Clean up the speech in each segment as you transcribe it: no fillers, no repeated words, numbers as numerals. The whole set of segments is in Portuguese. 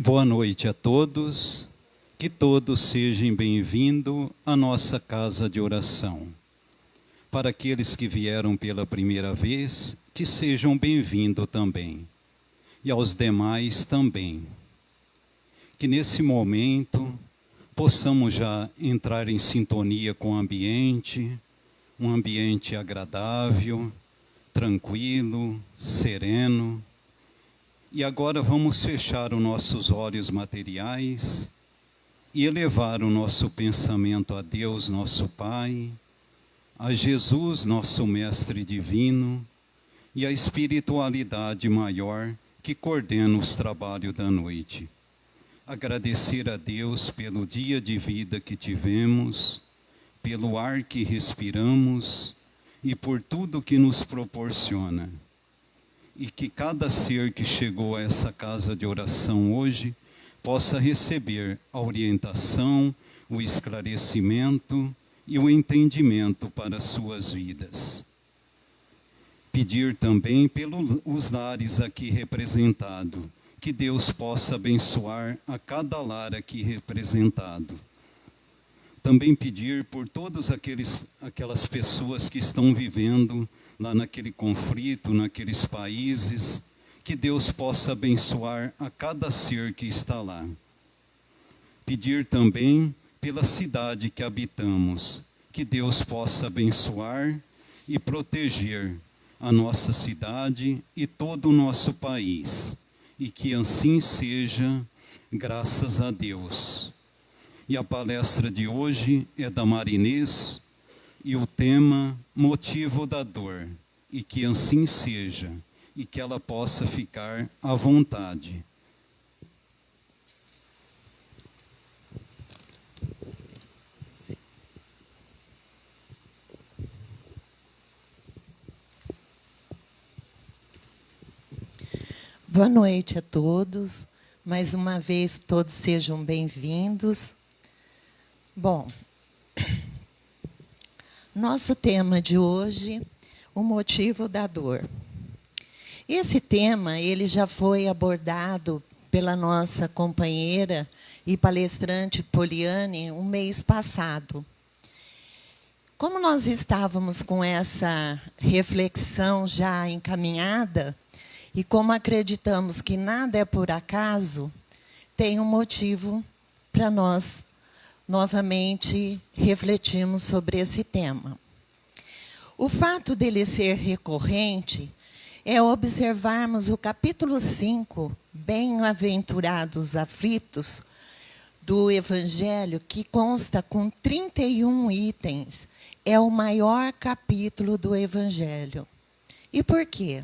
Boa noite a todos, que todos sejam bem-vindos à nossa casa de oração. Para aqueles que vieram pela primeira vez, que sejam bem-vindos também. E aos demais também. Que nesse momento possamos já entrar em sintonia com o ambiente, um ambiente agradável, tranquilo, sereno. E agora vamos fechar os nossos olhos materiais e elevar o nosso pensamento a Deus, nosso Pai, a Jesus, nosso Mestre Divino, e a espiritualidade maior que coordena os trabalhos da noite. Agradecer a Deus pelo dia de vida que tivemos, pelo ar que respiramos e por tudo que nos proporciona. E que cada ser que chegou a essa casa de oração hoje possa receber a orientação, o esclarecimento e o entendimento para as suas vidas. Pedir também pelos lares aqui representados, que Deus possa abençoar a cada lar aqui representado. Também pedir por todas aquelas pessoas que estão vivendo lá naquele conflito, naqueles países, que Deus possa abençoar a cada ser que está lá. Pedir também pela cidade que habitamos, que Deus possa abençoar e proteger a nossa cidade e todo o nosso país, e que assim seja, graças a Deus. E a palestra de hoje é da Marinês, e o tema, motivo da dor, e que assim seja, e que ela possa ficar à vontade. Boa noite a todos. Mais uma vez, todos sejam bem-vindos. Bom, nosso tema de hoje, o motivo da dor. Esse tema, ele já foi abordado pela nossa companheira e palestrante Poliane um mês passado. Como nós estávamos com essa reflexão já encaminhada, e como acreditamos que nada é por acaso, tem um motivo para nós novamente refletirmos sobre esse tema. O fato dele ser recorrente é observarmos o capítulo 5, Bem-aventurados aflitos, do Evangelho, que consta com 31 itens. É o maior capítulo do Evangelho. E por quê?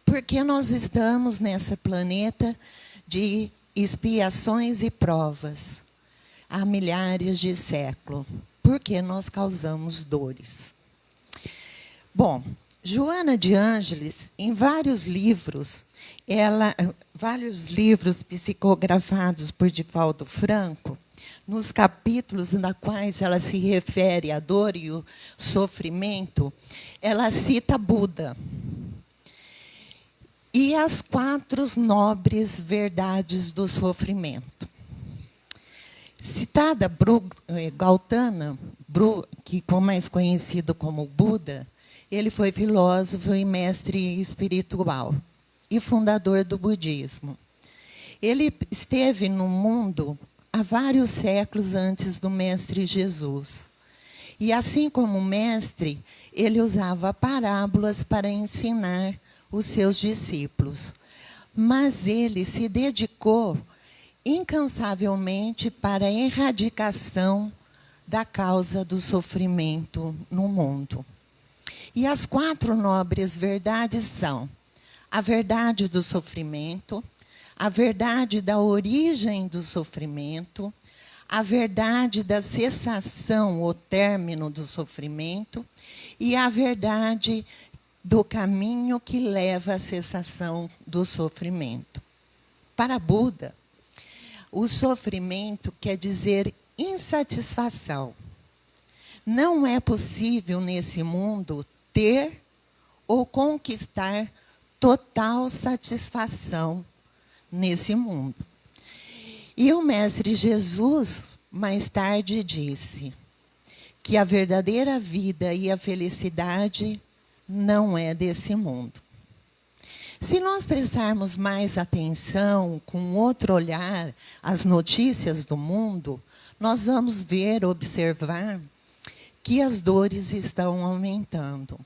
Porque nós estamos nesse planeta de expiações e provas há milhares de séculos, porque nós causamos dores. Bom, Joana de Ângeles, em vários livros psicografados por Divaldo Franco, nos capítulos nos quais ela se refere à dor e o sofrimento, ela cita Buda. E as 4 nobres verdades do sofrimento. Citada Gautama, que é mais conhecido como Buda, ele foi filósofo e mestre espiritual e fundador do budismo. Ele esteve no mundo há vários séculos antes do mestre Jesus. E assim como mestre, ele usava parábolas para ensinar os seus discípulos. Mas ele se dedicou incansavelmente para a erradicação da causa do sofrimento no mundo. E as 4 nobres verdades são a verdade do sofrimento, a verdade da origem do sofrimento, a verdade da cessação ou término do sofrimento e a verdade do caminho que leva à cessação do sofrimento. Para Buda, o sofrimento quer dizer insatisfação. Não é possível nesse mundo ter ou conquistar total satisfação nesse mundo. E o Mestre Jesus, mais tarde, disse que a verdadeira vida e a felicidade não é desse mundo. Se nós prestarmos mais atenção, com outro olhar, às notícias do mundo, nós vamos ver, observar, que as dores estão aumentando.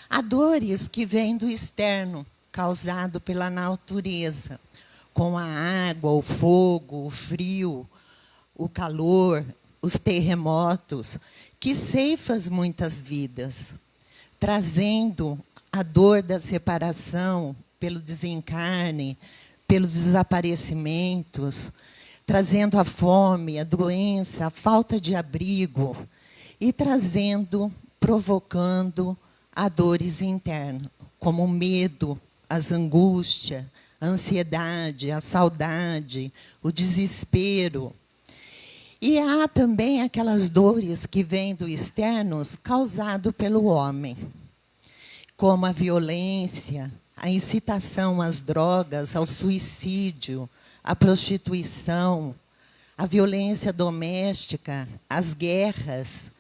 Há dores que vêm do externo, causado pela natureza, com a água, o fogo, o frio, o calor, os terremotos, que ceifam muitas vidas, trazendo a dor da separação pelo desencarne, pelos desaparecimentos, trazendo a fome, a doença, a falta de abrigo e provocando a dores internas, como o medo, as angústias, a ansiedade, a saudade, o desespero. E há também aquelas dores que vêm do externo causado pelo homem, como a violência, a incitação às drogas, ao suicídio, à prostituição, a violência doméstica, as guerras,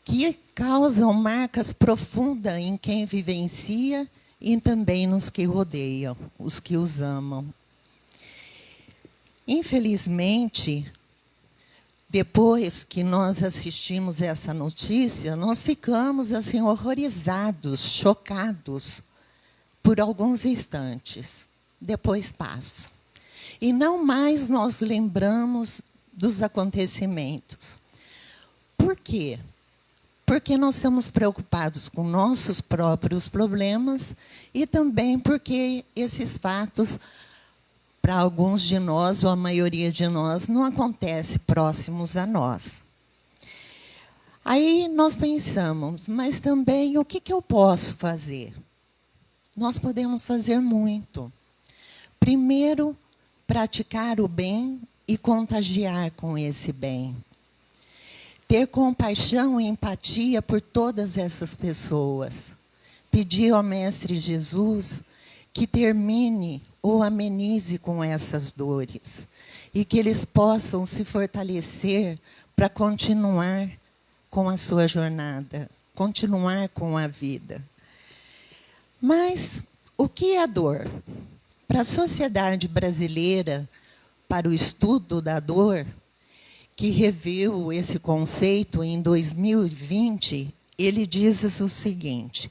que causam marcas profundas em quem vivencia e também nos que rodeiam, os que os amam. Infelizmente, depois que nós assistimos essa notícia, nós ficamos assim horrorizados, chocados, por alguns instantes. Depois passa. E não mais nós lembramos dos acontecimentos. Por quê? Porque nós estamos preocupados com nossos próprios problemas e também porque esses fatos, para alguns de nós, ou a maioria de nós, não acontecem próximos a nós. Aí nós pensamos, mas também o que eu posso fazer? Nós podemos fazer muito. Primeiro, praticar o bem e contagiar com esse bem. Ter compaixão e empatia por todas essas pessoas. Pedir ao Mestre Jesus que termine ou amenize com essas dores e que eles possam se fortalecer para continuar com a sua jornada, continuar com a vida. Mas o que é a dor? Para a sociedade brasileira, para o estudo da dor, que reviu esse conceito em 2020, ele diz o seguinte: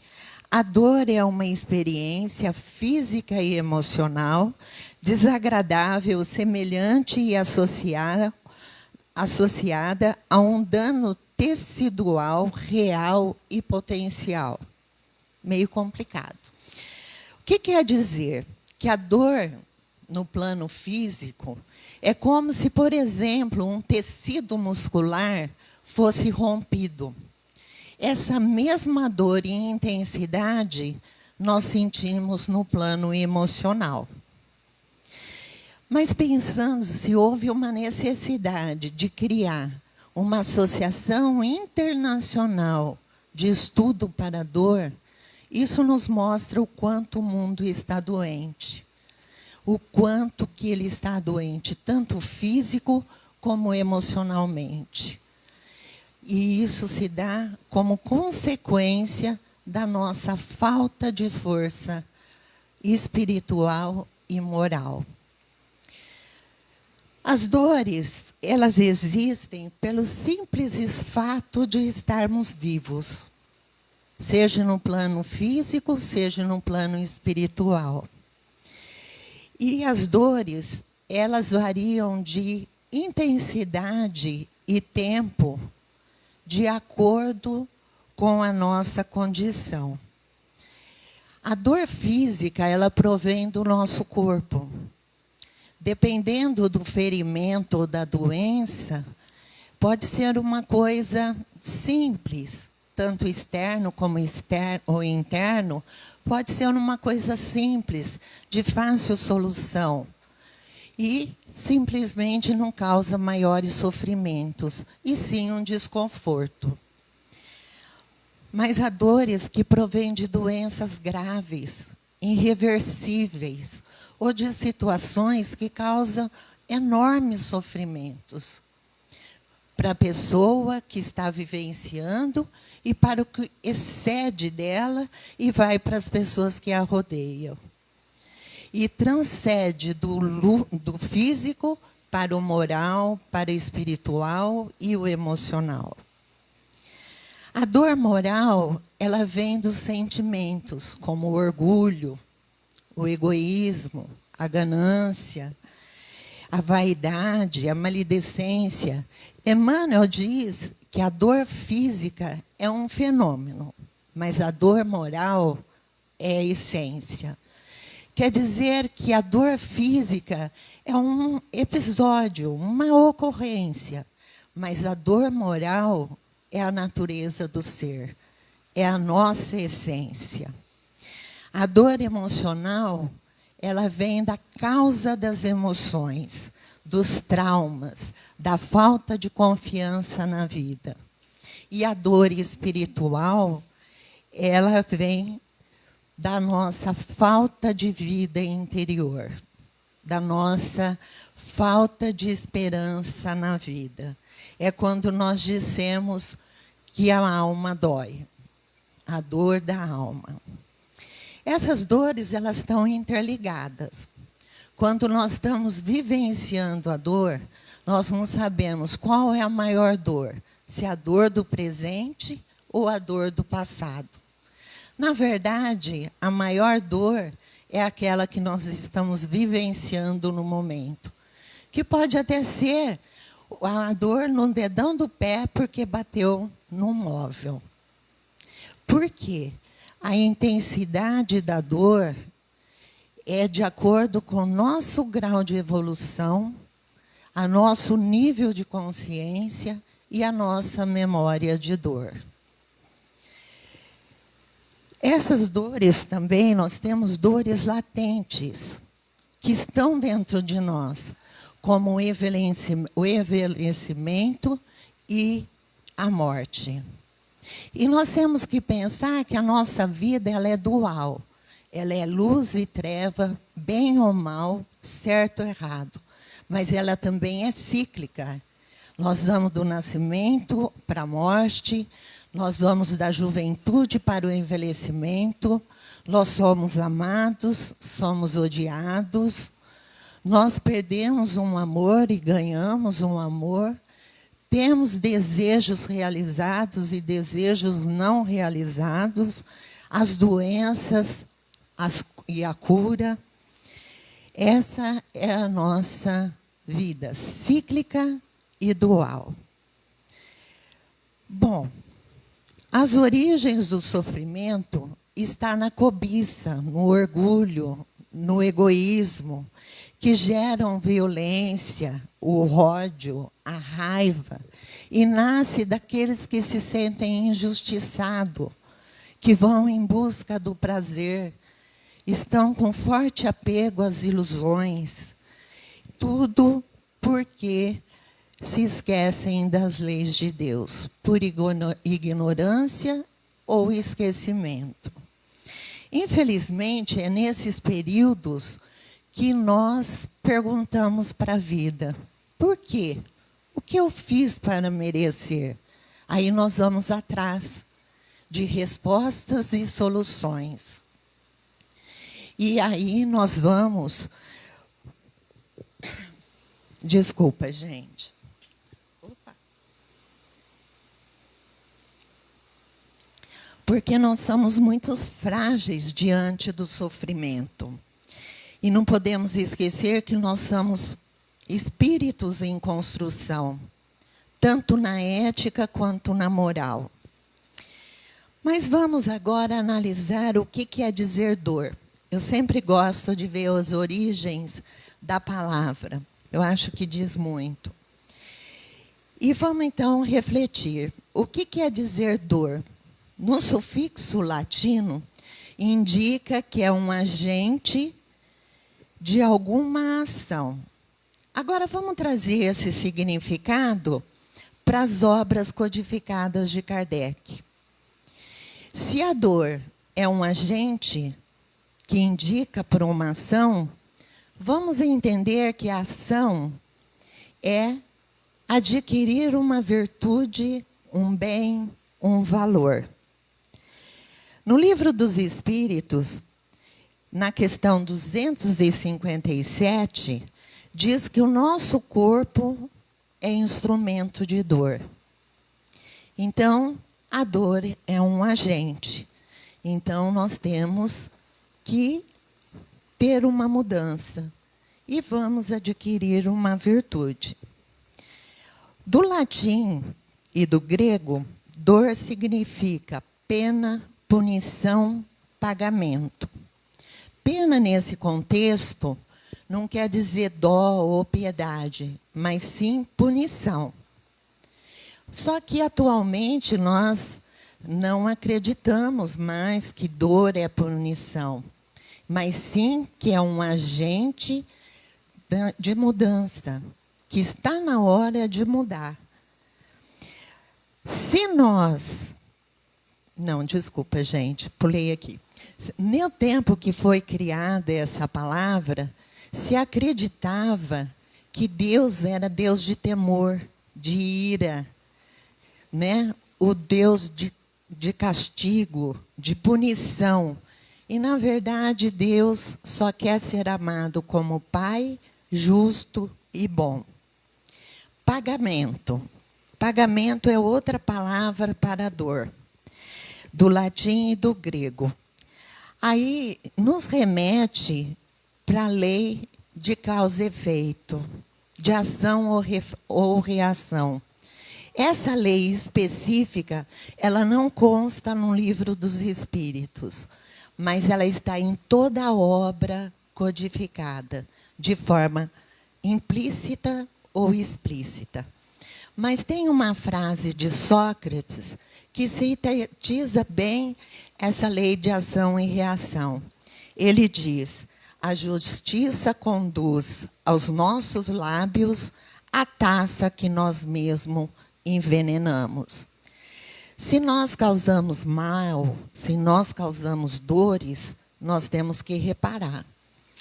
a dor é uma experiência física e emocional desagradável, semelhante e associada a um dano tecidual, real e potencial. Meio complicado. O que quer dizer? Que a dor, no plano físico, é como se, por exemplo, um tecido muscular fosse rompido. Essa mesma dor e intensidade nós sentimos no plano emocional. Mas pensando se houve uma necessidade de criar uma associação internacional de estudo para a dor, isso nos mostra o quanto o mundo está doente. O quanto que ele está doente, tanto físico como emocionalmente. E isso se dá como consequência da nossa falta de força espiritual e moral. As dores, elas existem pelo simples fato de estarmos vivos, seja no plano físico, seja no plano espiritual. E as dores, elas variam de intensidade e tempo de acordo com a nossa condição. A dor física, ela provém do nosso corpo. Dependendo do ferimento ou da doença, pode ser uma coisa simples, tanto externo como ou interno, pode ser uma coisa simples, de fácil solução. E simplesmente não causa maiores sofrimentos, e sim um desconforto. Mas há dores que provêm de doenças graves, irreversíveis, ou de situações que causam enormes sofrimentos para a pessoa que está vivenciando e para o que excede dela e vai para as pessoas que a rodeiam. E transcende do físico para o moral, para o espiritual e o emocional. A dor moral, ela vem dos sentimentos, como o orgulho, o egoísmo, a ganância, a vaidade, a maledicência. Emmanuel diz que a dor física é um fenômeno, mas a dor moral é a essência. Quer dizer que a dor física é um episódio, uma ocorrência, mas a dor moral é a natureza do ser, é a nossa essência. A dor emocional, ela vem da causa das emoções, dos traumas, da falta de confiança na vida. E a dor espiritual, ela vem da nossa falta de vida interior, da nossa falta de esperança na vida. É quando nós dissemos que a alma dói, a dor da alma. Essas dores, elas estão interligadas. Quando nós estamos vivenciando a dor, nós não sabemos qual é a maior dor, se é a dor do presente ou a dor do passado. Na verdade, a maior dor é aquela que nós estamos vivenciando no momento, que pode até ser a dor no dedão do pé porque bateu num móvel. Por quê? A intensidade da dor é de acordo com o nosso grau de evolução, a nosso nível de consciência e a nossa memória de dor. Essas dores também, nós temos dores latentes, que estão dentro de nós, como o envelhecimento e a morte. E nós temos que pensar que a nossa vida ela é dual. Ela é luz e treva, bem ou mal, certo ou errado. Mas ela também é cíclica. Nós vamos do nascimento para a morte, nós vamos da juventude para o envelhecimento, nós somos amados, somos odiados, nós perdemos um amor e ganhamos um amor, temos desejos realizados e desejos não realizados, as doenças e a cura. Essa é a nossa vida cíclica e dual. Bom, as origens do sofrimento estão na cobiça, no orgulho, no egoísmo, que geram violência, o ódio, a raiva, e nasce daqueles que se sentem injustiçados, que vão em busca do prazer, estão com forte apego às ilusões, tudo porque se esquecem das leis de Deus, por ignorância ou esquecimento. Infelizmente, é nesses períodos que nós perguntamos para a vida: por quê? O que eu fiz para merecer? Aí nós vamos atrás de respostas e soluções. E aí nós vamos... Desculpa, gente. Porque nós somos muito frágeis diante do sofrimento. E não podemos esquecer que nós somos espíritos em construção, tanto na ética quanto na moral. Mas vamos agora analisar o que quer dizer dor. Eu sempre gosto de ver as origens da palavra. Eu acho que diz muito. E vamos, então, refletir. O que quer dizer dor? No sufixo latino, indica que é um agente de alguma ação. Agora, vamos trazer esse significado para as obras codificadas de Kardec. Se a dor é um agente que indica por uma ação, vamos entender que a ação é adquirir uma virtude, um bem, um valor. No Livro dos Espíritos, na questão 257, diz que o nosso corpo é instrumento de dor. Então, a dor é um agente. Então, nós temos que ter uma mudança e vamos adquirir uma virtude. Do latim e do grego, dor significa pena, punição, pagamento. Pena, nesse contexto, não quer dizer dó ou piedade, mas sim punição. Só que, atualmente, nós não acreditamos mais que dor é punição, mas sim que é um agente de mudança, que está na hora de mudar. Se nós... Não, desculpa, gente, pulei aqui. No tempo que foi criada essa palavra, se acreditava que Deus era Deus de temor, de ira, né? O Deus de castigo, de punição. E, na verdade, Deus só quer ser amado como Pai justo e bom. Pagamento. Pagamento é outra palavra para dor, do latim e do grego. Aí nos remete para a lei de causa e efeito, de ação ou reação. Essa lei específica, ela não consta no Livro dos Espíritos, mas ela está em toda a obra codificada, de forma implícita ou explícita. Mas tem uma frase de Sócrates que sintetiza bem essa lei de ação e reação. Ele diz: a justiça conduz aos nossos lábios a taça que nós mesmos envenenamos. Se nós causamos mal, se nós causamos dores, nós temos que reparar.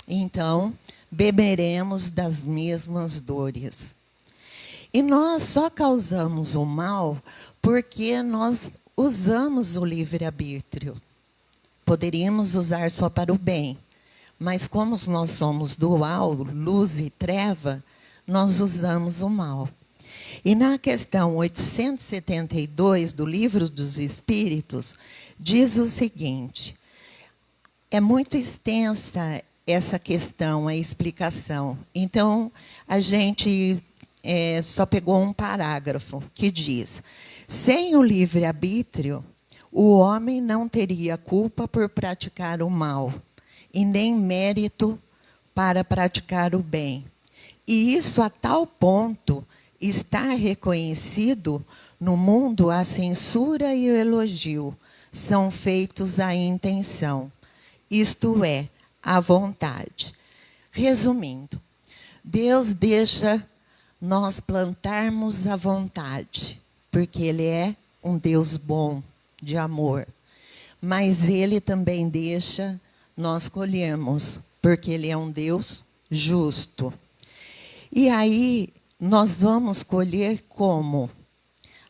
Então, beberemos das mesmas dores. E nós só causamos o mal porque nós usamos o livre-arbítrio. Poderíamos usar só para o bem, mas como nós somos dual, luz e treva, nós usamos o mal. E na questão 872 do Livro dos Espíritos, diz o seguinte: é muito extensa essa questão, a explicação. Então, a gente só pegou um parágrafo que diz: sem o livre-arbítrio, o homem não teria culpa por praticar o mal, e nem mérito para praticar o bem. E isso a tal ponto está reconhecido no mundo, a censura e o elogio são feitos à intenção, isto é, à vontade. Resumindo, Deus deixa nós plantarmos à vontade, porque Ele é um Deus bom, de amor. Mas Ele também deixa nós colhermos, porque Ele é um Deus justo. E aí nós vamos colher como?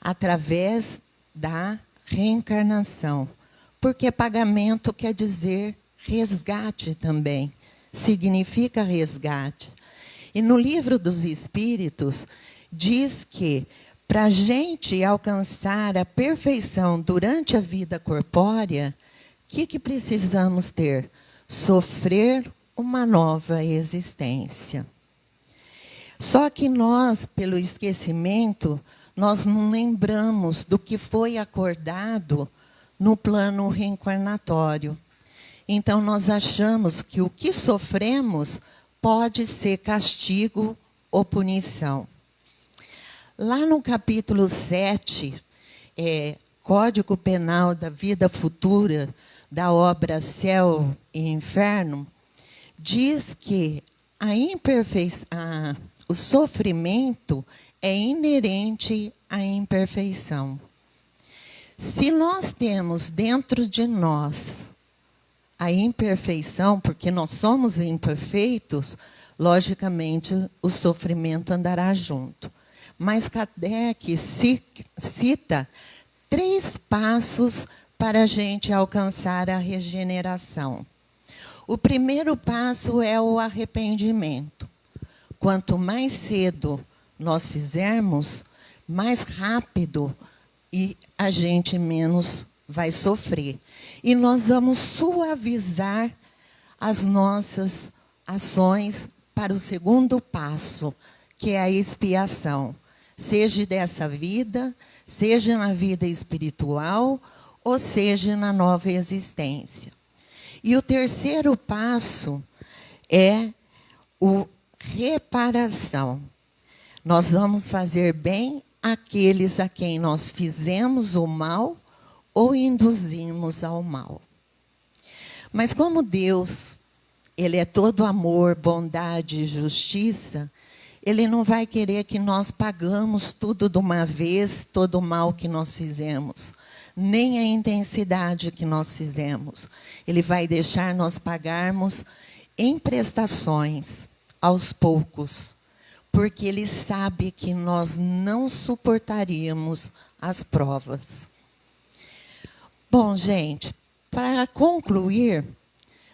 Através da reencarnação. Porque pagamento quer dizer resgate também. Significa resgate. E no Livro dos Espíritos diz que para a gente alcançar a perfeição durante a vida corpórea, o que precisamos ter? Sofrer uma nova existência. Só que nós, pelo esquecimento, nós não lembramos do que foi acordado no plano reencarnatório. Então, nós achamos que o que sofremos pode ser castigo ou punição. Lá no capítulo 7, Código Penal da Vida Futura, da obra Céu e Inferno, diz que o sofrimento é inerente à imperfeição. Se nós temos dentro de nós a imperfeição, porque nós somos imperfeitos, logicamente o sofrimento andará junto. Mas Kardec cita 3 passos para a gente alcançar a regeneração. O primeiro passo é o arrependimento. Quanto mais cedo nós fizermos, mais rápido e a gente menos vai sofrer. E nós vamos suavizar as nossas ações para o segundo passo, que é a expiação. Seja dessa vida, seja na vida espiritual, ou seja na nova existência. E o terceiro passo é o reparação. Nós vamos fazer bem àqueles a quem nós fizemos o mal ou induzimos ao mal. Mas como Deus, Ele é todo amor, bondade e justiça, Ele não vai querer que nós pagamos tudo de uma vez, todo o mal que nós fizemos, nem a intensidade que nós fizemos. Ele vai deixar nós pagarmos em prestações, aos poucos, porque Ele sabe que nós não suportaríamos as provas. Bom, gente, para concluir,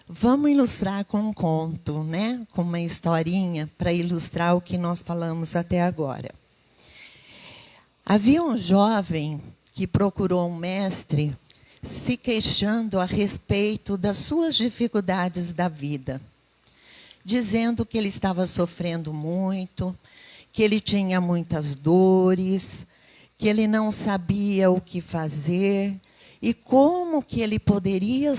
vamos ilustrar com um conto, né? Com uma historinha, para ilustrar o que nós falamos até agora. Havia um jovem que procurou um mestre se queixando a respeito das suas dificuldades da vida, dizendo que ele estava sofrendo muito, que ele tinha muitas dores, que ele não sabia o que fazer e como que ele poderia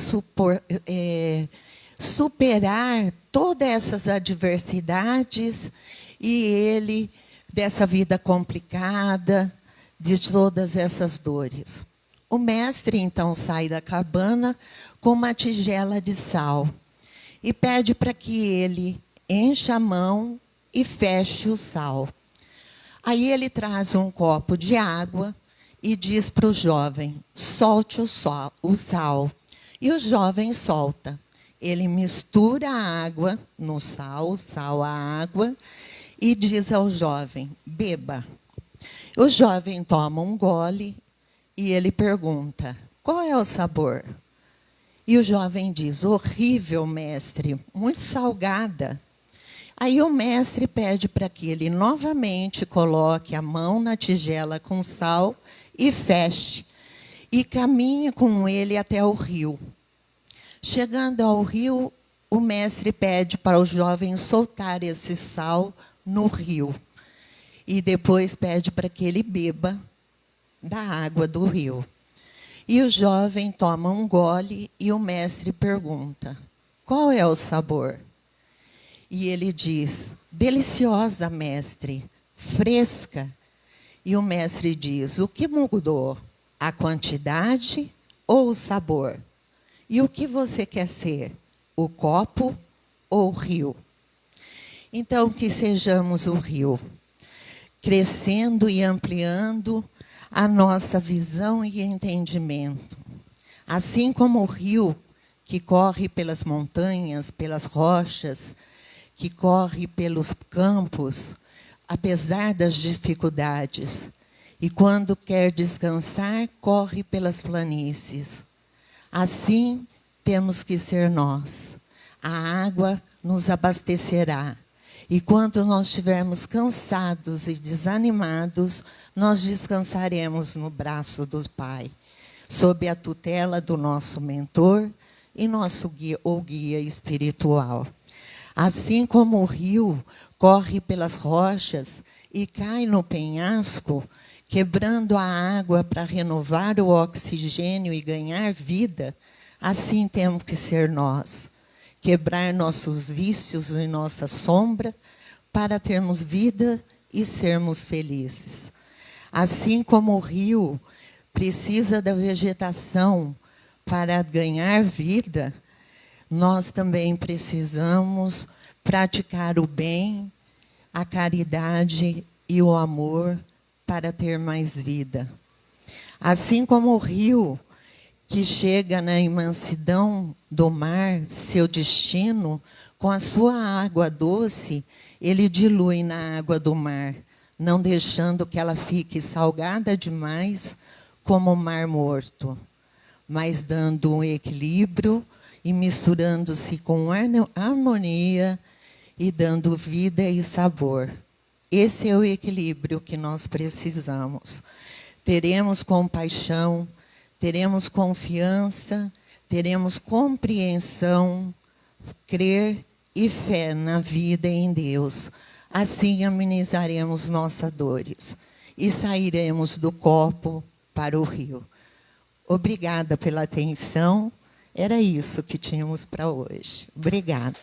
superar todas essas adversidades e ele, dessa vida complicada, de todas essas dores. O mestre, então, sai da cabana com uma tigela de sal e pede para que ele encha a mão e feche o sal. Aí ele traz um copo de água e diz para o jovem, solte o sal. E o jovem solta. Ele mistura a água no sal, o sal à água, e diz ao jovem, beba. O jovem toma um gole e ele pergunta, qual é o sabor? E o jovem diz, horrível, mestre, muito salgada. Aí o mestre pede para que ele novamente coloque a mão na tigela com sal e feche, e caminha com ele até o rio. Chegando ao rio, o mestre pede para o jovem soltar esse sal no rio. E depois pede para que ele beba da água do rio. E o jovem toma um gole e o mestre pergunta, qual é o sabor? E ele diz, deliciosa, mestre, fresca. E o mestre diz, o que mudou? A quantidade ou o sabor? E o que você quer ser? O copo ou o rio? Então, que sejamos o rio, crescendo e ampliando a nossa visão e entendimento. Assim como o rio que corre pelas montanhas, pelas rochas, que corre pelos campos, apesar das dificuldades. E quando quer descansar, corre pelas planícies. Assim temos que ser nós. A água nos abastecerá. E quando nós estivermos cansados e desanimados, nós descansaremos no braço do Pai, sob a tutela do nosso mentor e nosso guia espiritual. Assim como o rio corre pelas rochas e cai no penhasco, quebrando a água para renovar o oxigênio e ganhar vida, assim temos que ser nós. Quebrar nossos vícios e nossa sombra para termos vida e sermos felizes. Assim como o rio precisa da vegetação para ganhar vida, nós também precisamos praticar o bem, a caridade e o amor para ter mais vida. Assim como o rio que chega na imensidão do mar, seu destino, com a sua água doce, ele dilui na água do mar, não deixando que ela fique salgada demais como o mar morto, mas dando um equilíbrio e misturando-se com harmonia e dando vida e sabor. Esse é o equilíbrio que nós precisamos. Teremos compaixão, teremos confiança, teremos compreensão, crer e fé na vida e em Deus. Assim amenizaremos nossas dores e sairemos do copo para o rio. Obrigada pela atenção. Era isso que tínhamos para hoje. Obrigada.